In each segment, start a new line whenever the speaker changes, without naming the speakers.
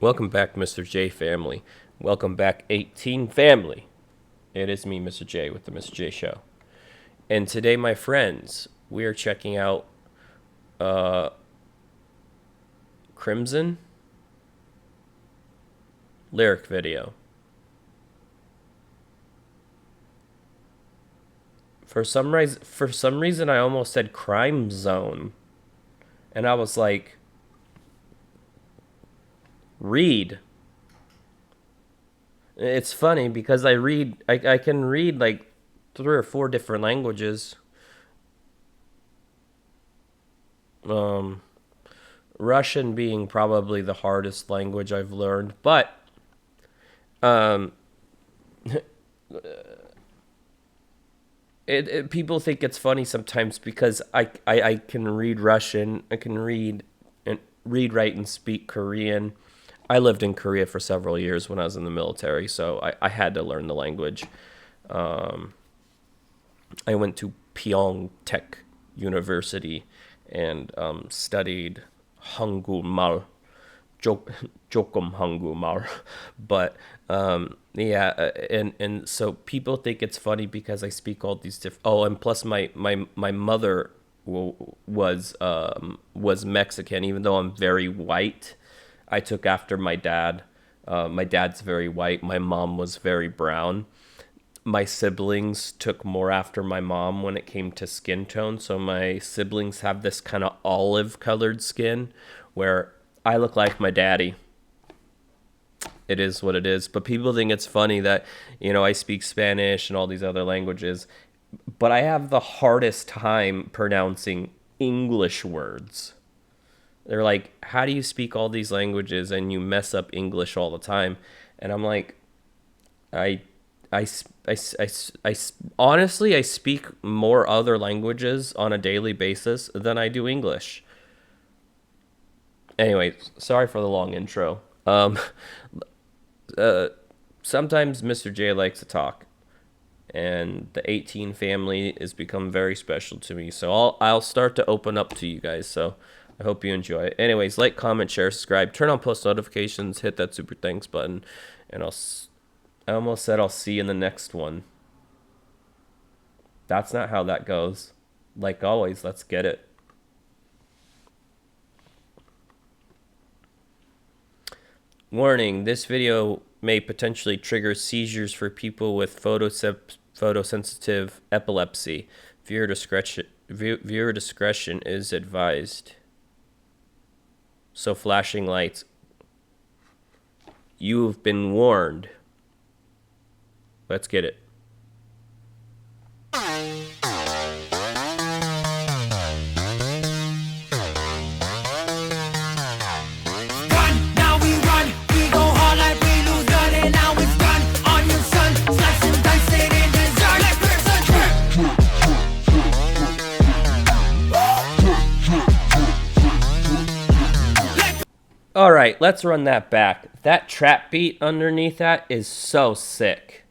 Welcome back, Mr. J family. Welcome back, 18 family. It is me, Mr. J, with the Mr. J Show. And today, my friends, we are checking out CRIMZONE lyric video. For some reason, I almost said CRIMZONE, and I was like, read. It's funny because I can read like 3 or 4 different languages. Russian being probably the hardest language I've learned, but people think it's funny sometimes because I can read Russian, I can read, write, and speak Korean. I lived in Korea for several years when I was in the military, so I had to learn the language. I went to Pyeongtaek University and studied Hangulmal, Jokum Hangulmal, but yeah, and so people think it's funny because I speak all these different. Oh, and plus my mother was Mexican, even though I'm very white. I took after my dad. My dad's very white. My mom was very brown. My siblings took more after my mom when it came to skin tone. So my siblings have this kind of olive colored skin where I look like my daddy. It is what it is. But people think it's funny that, I speak Spanish and all these other languages, but I have the hardest time pronouncing English words. They're like, how do you speak all these languages and you mess up English all the time? And I'm like, honestly, I speak more other languages on a daily basis than I do English. Anyway, sorry for the long intro. Sometimes Mr. J likes to talk, and the 18 family has become very special to me. So I'll start to open up to you guys. So I hope you enjoy it. Anyways, like, comment, share, subscribe, turn on post notifications, hit that super thanks button, and I almost said I'll see you in the next one. That's not how that goes. Like always, let's get it. Warning, this video may potentially trigger seizures for people with photosensitive epilepsy. Viewer discretion is advised. So flashing lights. You've been warned. Let's get it. All right, let's run that back. That trap beat underneath that is so sick.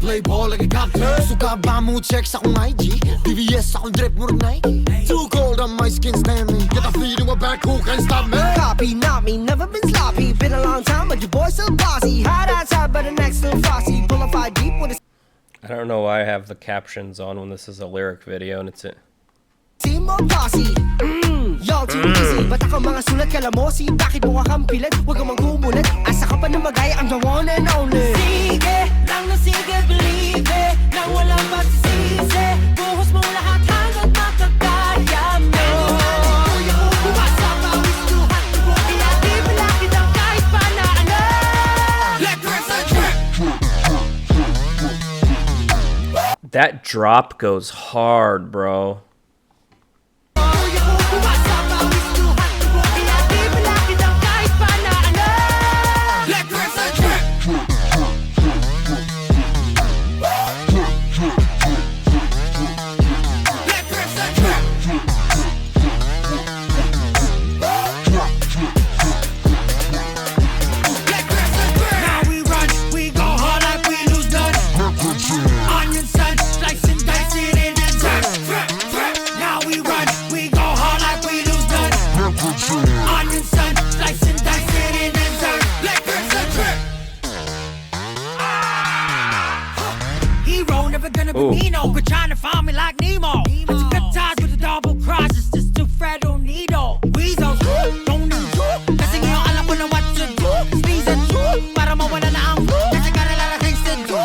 Play ball like a cocktail. Suka ba mo check sa akong IG? BVS akong drip mo rin Nike. Too cold on my skin standing. Get a feeling my back, who can stop me?
Copy, not me, never been sloppy. Been a long time, but your boy still bossy. Hot outside, but the next still frosty. Pull a 5 deep with a...
I don't know why I have the captions on when this is a lyric video and it's it.
Team mo bossy. Y'all too easy. Ba't ako mga sulat kalamosi? Bakit mo kakampilit? Huwag ka manggumulit. Asa ka pa na magaya, I'm the one and only. Sige, lang na sige, believe it. Nang walang
That drop goes hard, bro.
Nemo, quit trying to find me like Nemo. But you cut ties with the double cross, it's just too Fred O'Nedo. Weasels, don't need you. Kasi ngayon alam ko na what to do. Sneeze at you, para mawala na ang flu. Kasi got a lot of things to do.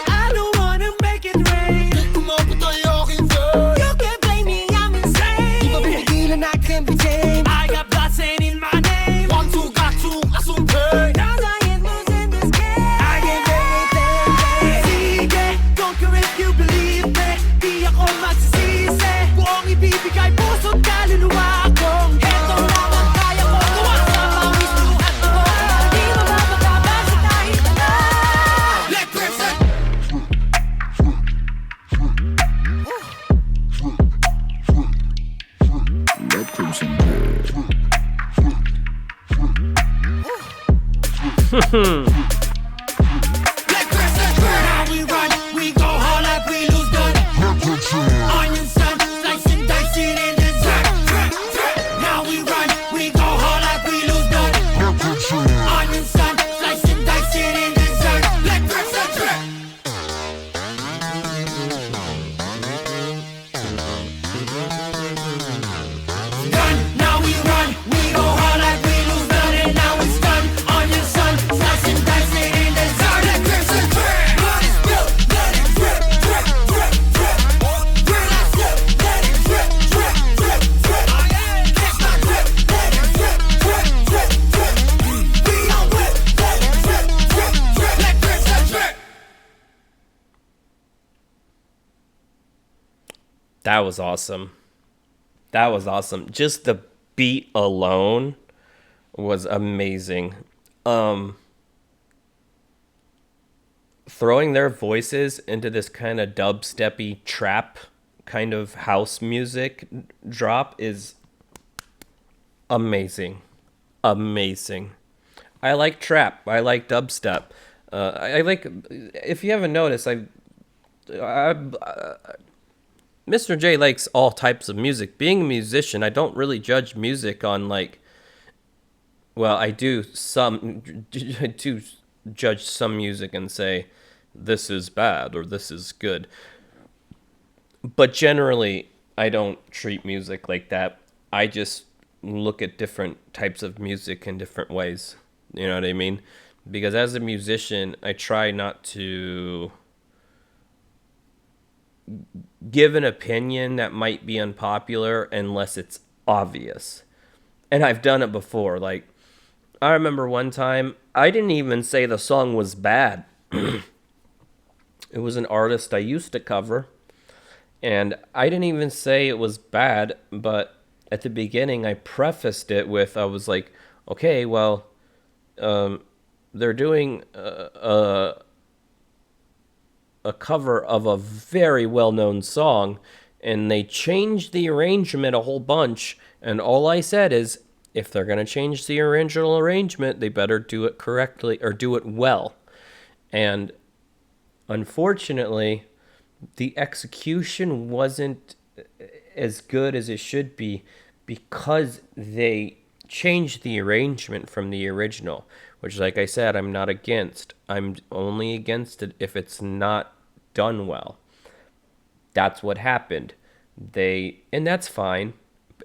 I don't wanna make it rain. Di kumapit ay aking face. You can't blame me, I'm insane. Di ba pipigilan, I can't be tamed. I got blood stain in my name. 1, 2, got 2, assume pain. Cause I ain't losing this game. I can't make it. Sige, conquer if you believe me. Di ako magsisisi. Kung ibibigay puso't kaluluwa ko. Eto lang ang kaya ko. Gawa sa pawis luhat ko. Di mababagabag sa kahit ano. Let person.
Let crimson
Let person burn. Now we run, we go hard like we lose none. Onion sun, slicing, dicing in the dirt. Now we run, we go hard like we lose none. Onion sun, slicing, dicing in the dirt. Let person burn. Done. Now we run, we go hard like we lose none. And now it's done. Onion sun, slicing, dicing in the dirt. Let person burn. Blood is spilled, let it drip, drip, drip, drip. When I slip, let it drip, drip, drip, drip. Catch my grip, let it drip, drip, drip, drip. We on whip, let it drip, drip, drip. Let person drip.
That was awesome. That was awesome. Just the beat alone was amazing. Throwing their voices into this kind of dubsteppy trap kind of house music drop is amazing. Amazing. I like trap. I like dubstep. I like, if you haven't noticed, Mr. J likes all types of music. Being a musician, I don't really judge music on like, well, I do judge some music and say this is bad or this is good. But generally, I don't treat music like that. I just look at different types of music in different ways. You know what I mean? Because as a musician, I try not to give an opinion that might be unpopular unless it's obvious. And I've done it before. Like, I remember one time, I didn't even say the song was bad. It was an artist I used to cover. And I didn't even say it was bad, but at the beginning I prefaced it with, I was like, okay, well, they're doing a cover of a very well-known song, and they changed the arrangement a whole bunch, and all I said is, if they're going to change the original arrangement, they better do it correctly, or do it well. And unfortunately, the execution wasn't as good as it should be, because they changed the arrangement from the original, which, like I said, I'm not against. I'm only against it if it's not done well. That's what happened. And that's fine.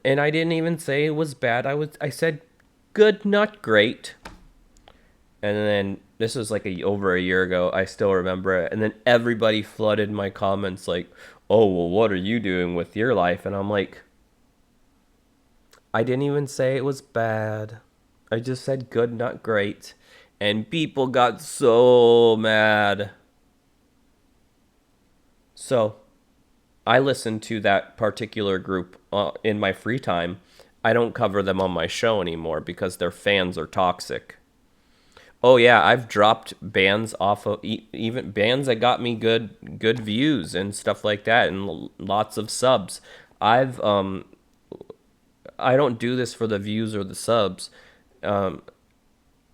And I didn't even say it was bad. I said good, not great. And then this was like over a year ago. I still remember it. And then everybody flooded my comments like, "Oh, well, what are you doing with your life?" And I'm like, I didn't even say it was bad. I just said good, not great. And people got so mad. So I listen to that particular group in my free time. I don't cover them on my show anymore because their fans are toxic. Oh yeah, I've dropped bands off of even bands that got me good views and stuff like that, and lots of subs. I've I don't do this for the views or the subs. Um,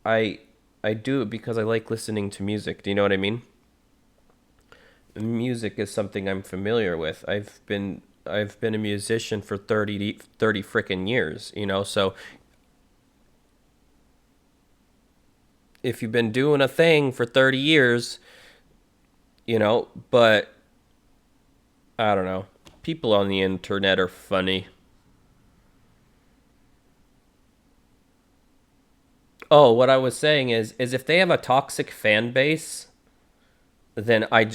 I I do it because I like listening to music. Do you know what I mean? Music is something I'm familiar with. I've been a musician for 30 freaking years, you know? So if you've been doing a thing for 30 years, but I don't know. People on the internet are funny. Oh, what I was saying is if they have a toxic fan base, then I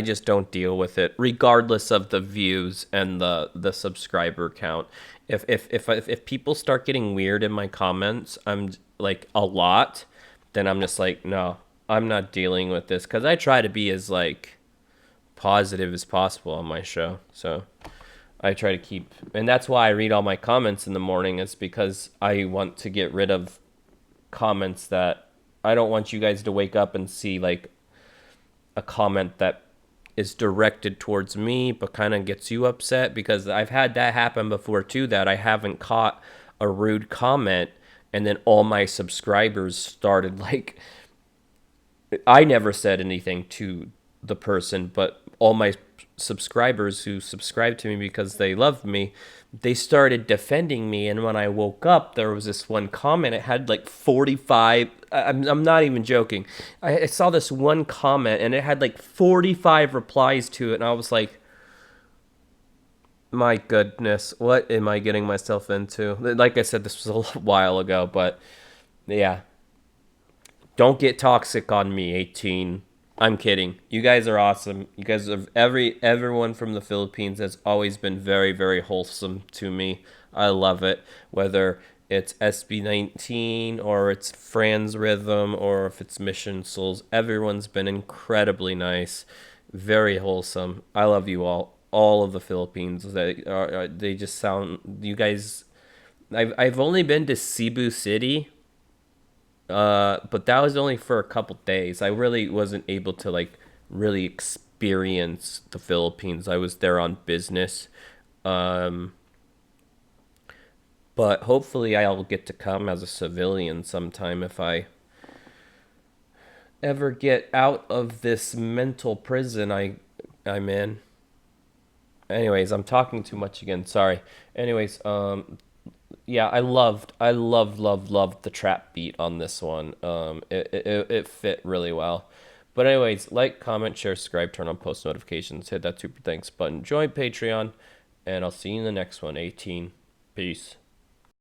just don't deal with it, regardless of the views and the subscriber count. If people start getting weird in my comments, I'm like a lot, then I'm just like, no, I'm not dealing with this because I try to be as like positive as possible on my show. So I try to keep, and that's why I read all my comments in the morning. Is because I want to get rid of comments that I don't want you guys to wake up and see like a comment that is directed towards me but kind of gets you upset, because I've had that happen before too, that I haven't caught a rude comment and then all my subscribers started like, I never said anything to the person, but all my subscribers who subscribed to me because they loved me, they started defending me. And when I woke up, there was this one comment. It had like 45. I'm not even joking. I saw this one comment and it had like 45 replies to it. And I was like, my goodness, what am I getting myself into? Like I said, this was a while ago, but yeah. Don't get toxic on me, 18. I'm kidding. You guys are awesome. You guys are everyone from the Philippines has always been very, very wholesome to me. I love it. Whether it's SB19 or it's Fran's Rhythm or if it's Mission Souls, everyone's been incredibly nice, very wholesome. I love you all. All of the Philippines. They just sound, you guys. I've only been to Cebu City, but that was only for a couple days. I really wasn't able to like really experience the Philippines. I was there on business. Um, but hopefully I'll get to come as a civilian sometime if I ever get out of this mental prison I'm in. Anyways, I'm talking too much again. Sorry. Anyways, yeah, loved the trap beat on this one. It fit really well. But anyways, like, comment, share, subscribe, turn on post notifications, hit that super thanks button, join Patreon, and I'll see you in the next one. 18. Peace.